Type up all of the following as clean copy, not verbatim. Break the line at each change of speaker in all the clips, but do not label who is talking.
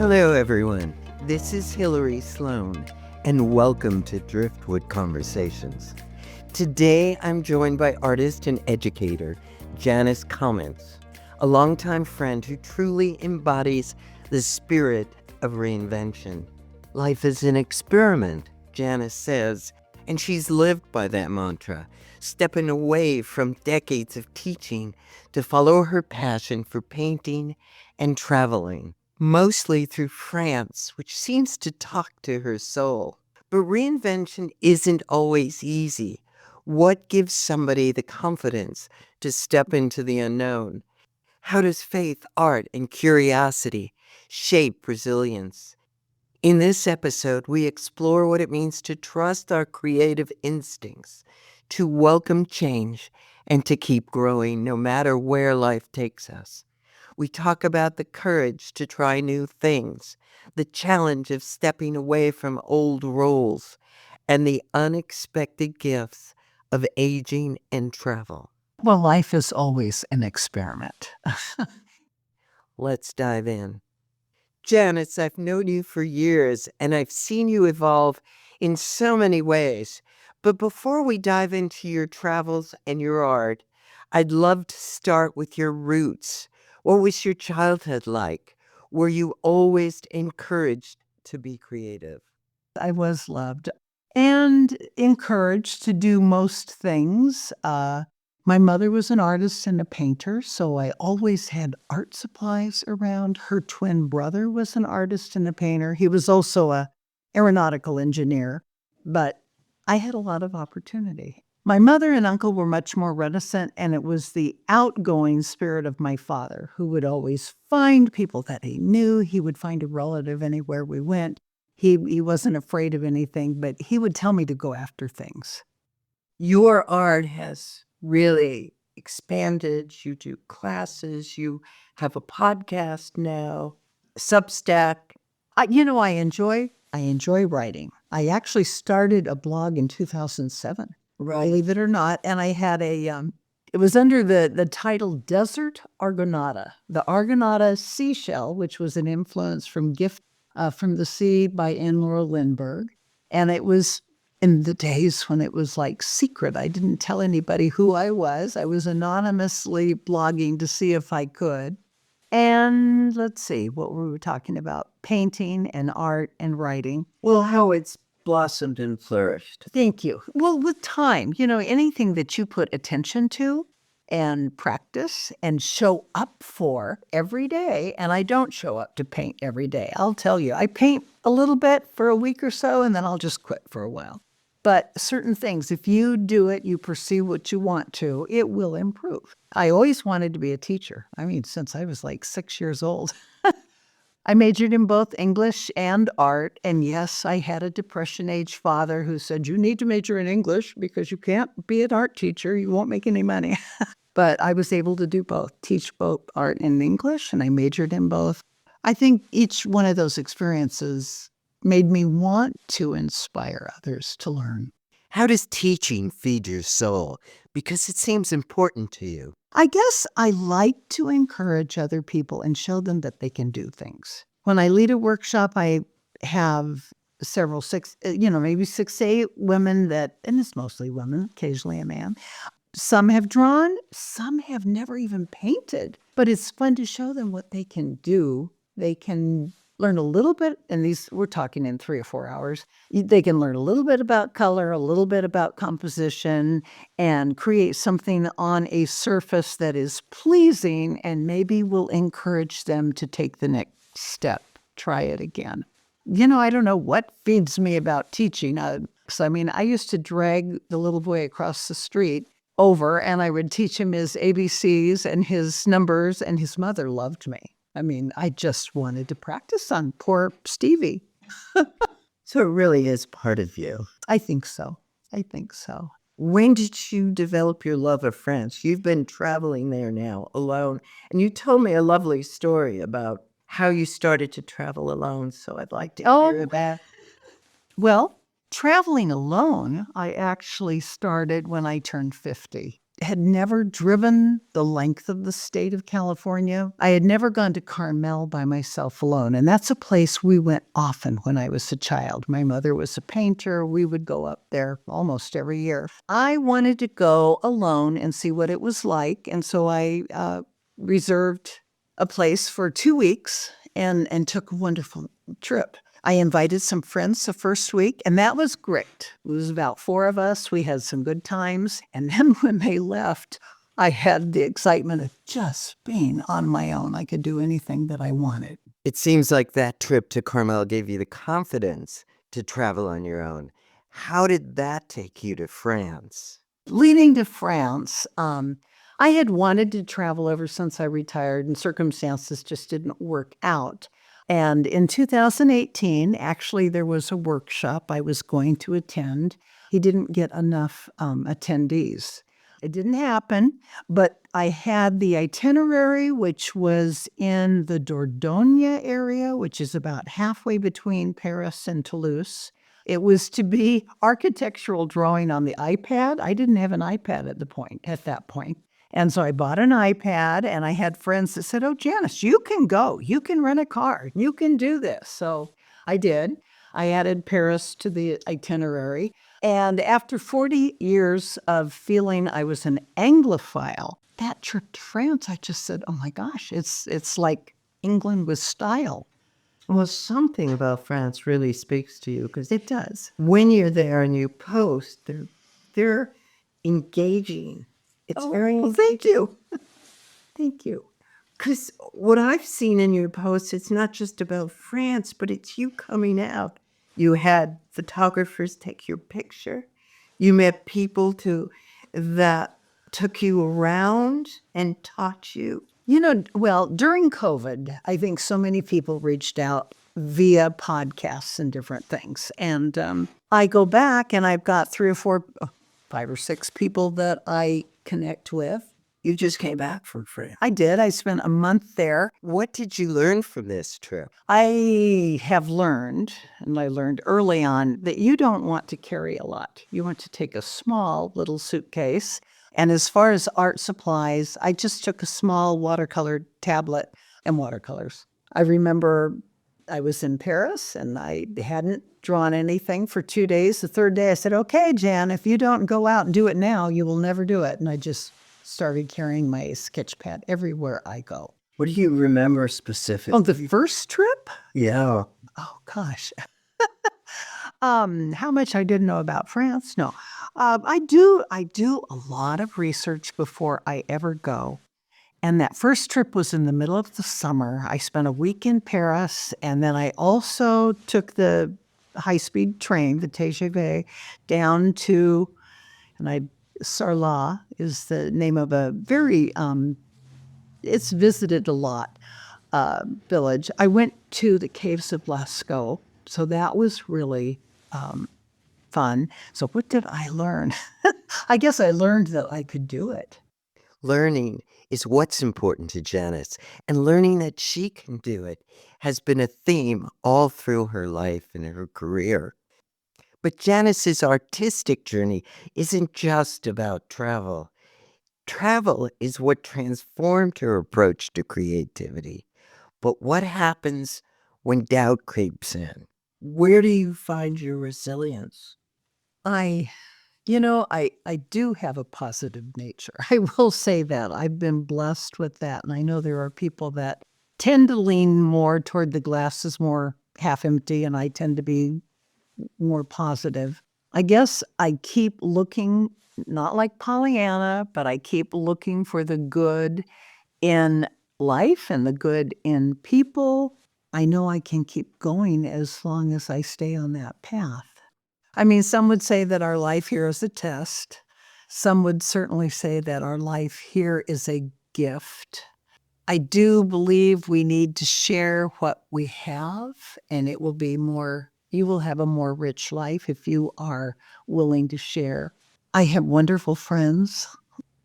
Hello, everyone. This is Hillary Sloan, and welcome to Driftwood Conversations. Today, I'm joined by artist and educator Janis Commentz, a longtime friend who truly embodies the spirit of reinvention. Life is an experiment, Janis says, and she's lived by that mantra, stepping away from decades of teaching to follow her passion for painting and traveling, mostly through France, which seems to talk to her soul. But reinvention isn't always easy. What gives somebody the confidence to step into the unknown? How does faith, art, and curiosity shape resilience? In this episode, we explore what it means to trust our creative instincts, to welcome change, and to keep growing no matter where life takes us. We talk about the courage to try new things, the challenge of stepping away from old roles, and the unexpected gifts of aging and travel.
Well, life is always an experiment.
Let's dive in. Janis, I've known you for years, and I've seen you evolve in so many ways. But before we dive into your travels and your art, I'd love to start with your roots. What was your childhood like? Were you always encouraged to be creative?
I was loved and encouraged to do most things. My mother was an artist and a painter, so I always had art supplies around. Her twin brother was an artist and a painter. He was also an aeronautical engineer, but I had a lot of opportunity. My mother and uncle were much more reticent, and it was the outgoing spirit of my father who would always find people that he knew. He would find a relative anywhere we went. He wasn't afraid of anything, but he would tell me to go after things.
Your art has really expanded. You do classes, you have a podcast now, Substack.
I enjoy writing. I actually started a blog in 2007, believe it or not, and I had it was under the title Desert Argonauta, the Argonauta seashell, which was an influence from Gift from the Sea by Anne Laura Lindbergh. And it was in the days when it was like secret. I didn't tell anybody who I was. I was anonymously blogging to see if I could. And let's see what we were talking about, painting and art and writing.
Well, how it's blossomed and flourished.
Thank you. Well, with time, anything that you put attention to and practice and show up for every day. And I don't show up to paint every day. I'll tell you, I paint a little bit for a week or so, and then I'll just quit for a while. But certain things, if you do it, you pursue what you want to, it will improve. I always wanted to be a teacher. I mean, since I was like 6 years old. I majored in both English and art. And yes, I had a Depression-age father who said, you need to major in English because you can't be an art teacher. You won't make any money. But I was able to do both, teach both art and English, and I majored in both. I think each one of those experiences made me want to inspire others to learn.
How does teaching feed your soul? Because it seems important to you.
I guess I like to encourage other people and show them that they can do things. When I lead a workshop, I have maybe 6 to 8 women and it's mostly women, occasionally a man. Some have drawn, some have never even painted, but it's fun to show them what they can do. They can learn a little bit, and we're talking in 3 or 4 hours. They can learn a little bit about color, a little bit about composition, and create something on a surface that is pleasing and maybe will encourage them to take the next step, try it again. I don't know what feeds me about teaching. I used to drag the little boy across the street over, and I would teach him his ABCs and his numbers, and his mother loved me. I just wanted to practice on poor Stevie.
So it really is part of you.
I think so.
When did you develop your love of France? You've been traveling there now alone, and you told me a lovely story about how you started to travel alone, so I'd like to hear about.
Well, traveling alone, I actually started when I turned 50. had never driven the length of the state of California. I had never gone to Carmel by myself alone. And that's a place we went often when I was a child. My mother was a painter. We would go up there almost every year. I wanted to go alone and see what it was like. And so I reserved a place for 2 weeks and took a wonderful trip. I invited some friends the first week, and that was great. It was about 4 of us. We had some good times. And then when they left, I had the excitement of just being on my own. I could do anything that I wanted.
It seems like that trip to Carmel gave you the confidence to travel on your own. How did that take you to France?
Leading to France, I had wanted to travel ever since I retired, and circumstances just didn't work out. And in 2018, actually, there was a workshop I was going to attend. He didn't get enough attendees. It didn't happen, but I had the itinerary, which was in the Dordogne area, which is about halfway between Paris and Toulouse. It was to be architectural drawing on the iPad. I didn't have an iPad at that point. And so I bought an iPad, and I had friends that said, "Oh, Janis, you can go. You can rent a car. You can do this." So I did. I added Paris to the itinerary. And after 40 years of feeling I was an Anglophile, that trip to France, I just said, "Oh my gosh, it's like England with style."
Well, something about France really speaks to you because
It does.
when you're there and you post, they're engaging. It's very
Well, thank you.
thank you. Because what I've seen in your posts, it's not just about France, but it's you coming out. You had photographers take your picture. You met people that took you around and taught you.
Well, during COVID, I think so many people reached out via podcasts and different things. And I go back and I've got 3 or 4, 5 or 6 people that I connect with.
You just came back from France.
I did. I spent a month there.
What did you learn from this trip?
I have learned, and I learned early on, that you don't want to carry a lot. You want to take a small little suitcase. And as far as art supplies, I just took a small watercolor tablet and watercolors. I remember I was in Paris and I hadn't drawn anything for 2 days. The third day I said, "Okay, Jan, if you don't go out and do it now, you will never do it." And I just started carrying my sketch pad everywhere I go.
What do you remember specifically?
Oh, the first trip?
Yeah.
Oh, gosh. How much I didn't know about France? No. I do a lot of research before I ever go. And that first trip was in the middle of the summer. I spent a week in Paris, and then I also took the high-speed train, the TGV, down to, Sarlat is the name of a very, it's visited a lot, village. I went to the caves of Lascaux, so that was really fun. So what did I learn? I guess I learned that I could do it.
Learning is what's important to Janis, and learning that she can do it has been a theme all through her life and her career. But Janis's artistic journey isn't just about travel. Travel is what transformed her approach to creativity. But what happens when doubt creeps in? Where do you find your resilience?
I do have a positive nature. I will say that. I've been blessed with that. And I know there are people that tend to lean more toward the glass is more half empty, and I tend to be more positive. I guess I keep looking, not like Pollyanna, but I keep looking for the good in life and the good in people. I know I can keep going as long as I stay on that path. I mean, some would say that our life here is a test. Some would certainly say that our life here is a gift. I do believe we need to share what we have, and it will be more, you will have a more rich life if you are willing to share. I have wonderful friends.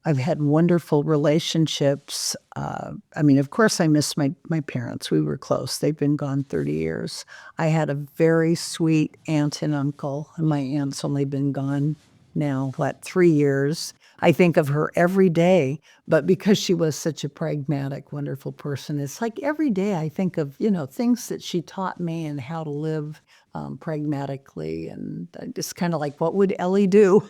I've had wonderful relationships. Of course, I miss my parents. We were close. They've been gone 30 years. I had a very sweet aunt and uncle, and my aunt's only been gone now, 3 years. I think of her every day, but because she was such a pragmatic, wonderful person, it's like every day I think of, things that she taught me and how to live pragmatically. And I just kind of like, what would Ellie do?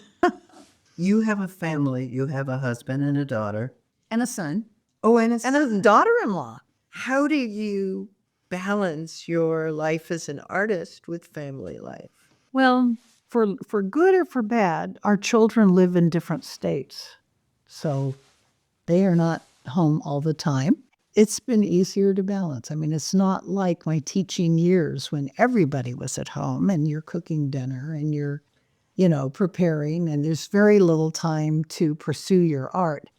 You have a family. You have a husband and a daughter.
And a son
Oh, and
and a daughter-in-law.
how do you balance your life as an artist with family life?
Well, for good or for bad, our children live in different states. So they are not home all the time. It's been easier to balance. I mean, it's not like my teaching years when everybody was at home and you're cooking dinner and you're, preparing, and there's very little time to pursue your art.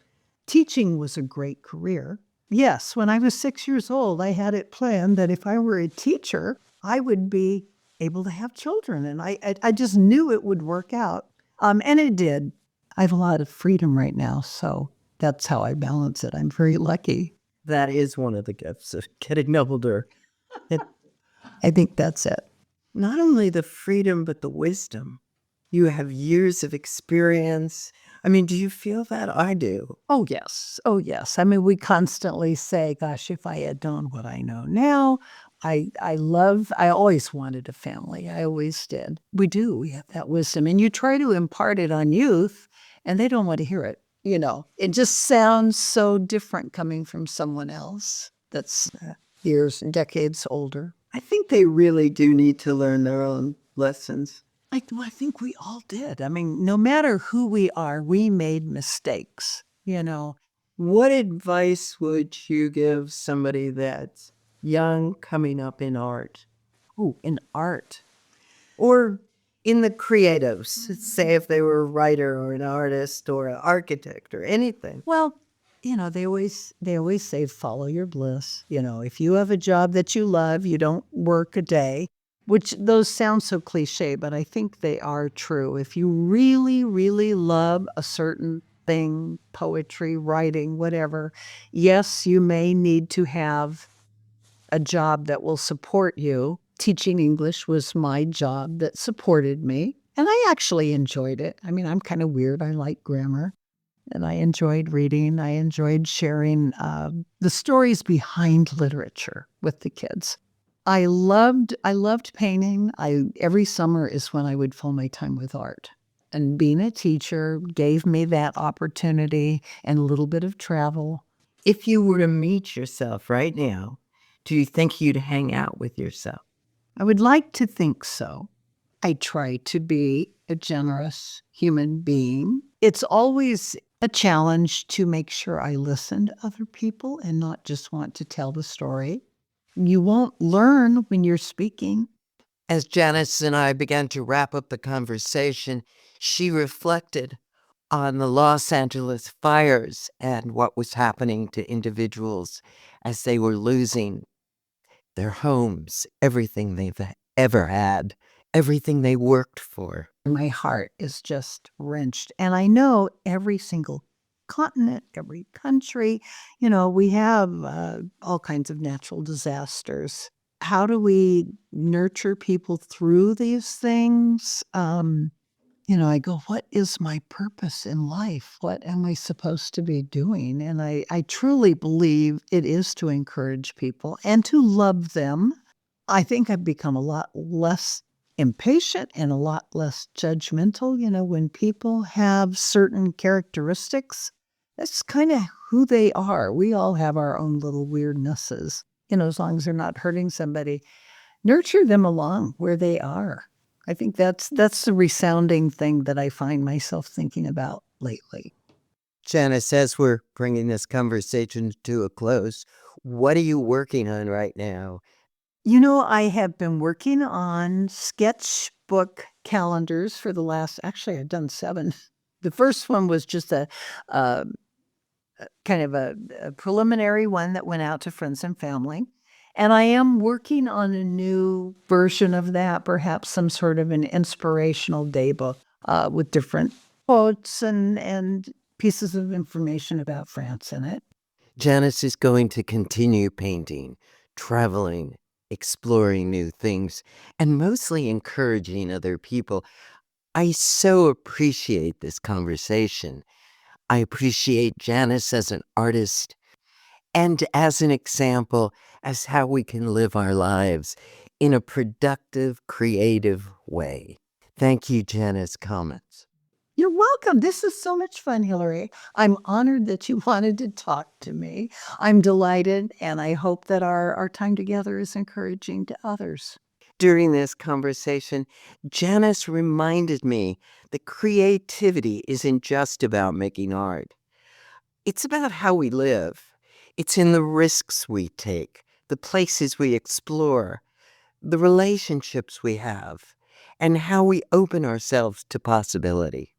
Teaching was a great career. Yes, when I was 6 years old, I had it planned that if I were a teacher, I would be able to have children. And I just knew it would work out. And it did. I have a lot of freedom right now. So that's how I balance it. I'm very lucky.
That is one of the gifts of getting older.
I think that's it.
Not only the freedom, but the wisdom. You have years of experience. I mean, do you feel that? I do.
Oh, yes. Oh, yes. I mean, we constantly say, gosh, if I had known what I know now, I always wanted a family. I always did. We do. We have that wisdom. And you try to impart it on youth, and they don't want to hear it. It just sounds so different coming from someone else that's years and decades older.
I think they really do need to learn their own lessons.
I think we all did. I mean, no matter who we are, we made mistakes.
What advice would you give somebody that's young coming up in art?
Oh, in art.
Or in the creatives, say if they were a writer or an artist or an architect or anything.
Well, they always say follow your bliss. If you have a job that you love, you don't work a day, which those sound so cliche, but I think they are true. If you really, really love a certain thing, poetry, writing, whatever, yes, you may need to have a job that will support you. Teaching English was my job that supported me, and I actually enjoyed it. I mean, I'm kind of weird. I like grammar, and I enjoyed reading. I enjoyed sharing the stories behind literature with the kids. I loved painting. Every summer is when I would fill my time with art. And being a teacher gave me that opportunity and a little bit of travel.
If you were to meet yourself right now, do you think you'd hang out with yourself?
I would like to think so. I try to be a generous human being. It's always a challenge to make sure I listen to other people and not just want to tell the story. You won't learn when you're speaking.
As Janice and I began to wrap up the conversation, she reflected on the Los Angeles fires and what was happening to individuals as they were losing their homes, everything they've ever had, everything they worked for.
My heart is just wrenched. And I know every single continent, every country, we have all kinds of natural disasters. How do we nurture people through these things? I go, what is my purpose in life? What am I supposed to be doing? And I truly believe it is to encourage people and to love them. I think I've become a lot less impatient and a lot less judgmental. When people have certain characteristics, that's kind of who they are. We all have our own little weirdnesses, as long as they're not hurting somebody. Nurture them along where they are. I think that's the resounding thing that I find myself thinking about lately.
Janice, as we're bringing this conversation to a close, what are you working on right now?
I have been working on sketchbook calendars for the last, actually, I've done 7. The first one was just a kind of a preliminary one that went out to friends and family. And I am working on a new version of that, perhaps some sort of an inspirational day book with different quotes and pieces of information about France in it.
Janice is going to continue painting, traveling, exploring new things, and mostly encouraging other people. I so appreciate this conversation. I appreciate Janis as an artist and as an example as how we can live our lives in a productive, creative way. Thank you, Janis Commentz.
You're welcome. This is so much fun, Hillary. I'm honored that you wanted to talk to me. I'm delighted, and I hope that our time together is encouraging to others.
During this conversation, Janis reminded me that creativity isn't just about making art. It's about how we live. It's in the risks we take, the places we explore, the relationships we have, and how we open ourselves to possibility.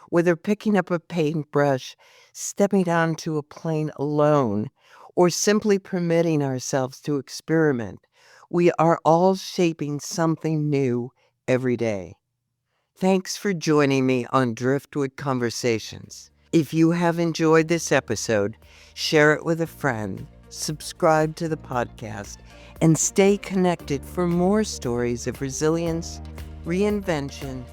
Whether picking up a paintbrush, stepping onto a plane alone, or simply permitting ourselves to experiment, we are all shaping something new every day. Thanks for joining me on Driftwood Conversations. If you have enjoyed this episode, share it with a friend, subscribe to the podcast, and stay connected for more stories of resilience, reinvention,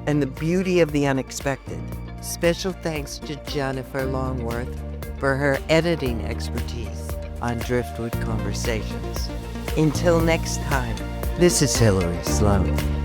and the beauty of the unexpected. Special thanks to Jennifer Longworth for her editing expertise on Driftwood Conversations. Until next time, this is Hillary Sloan.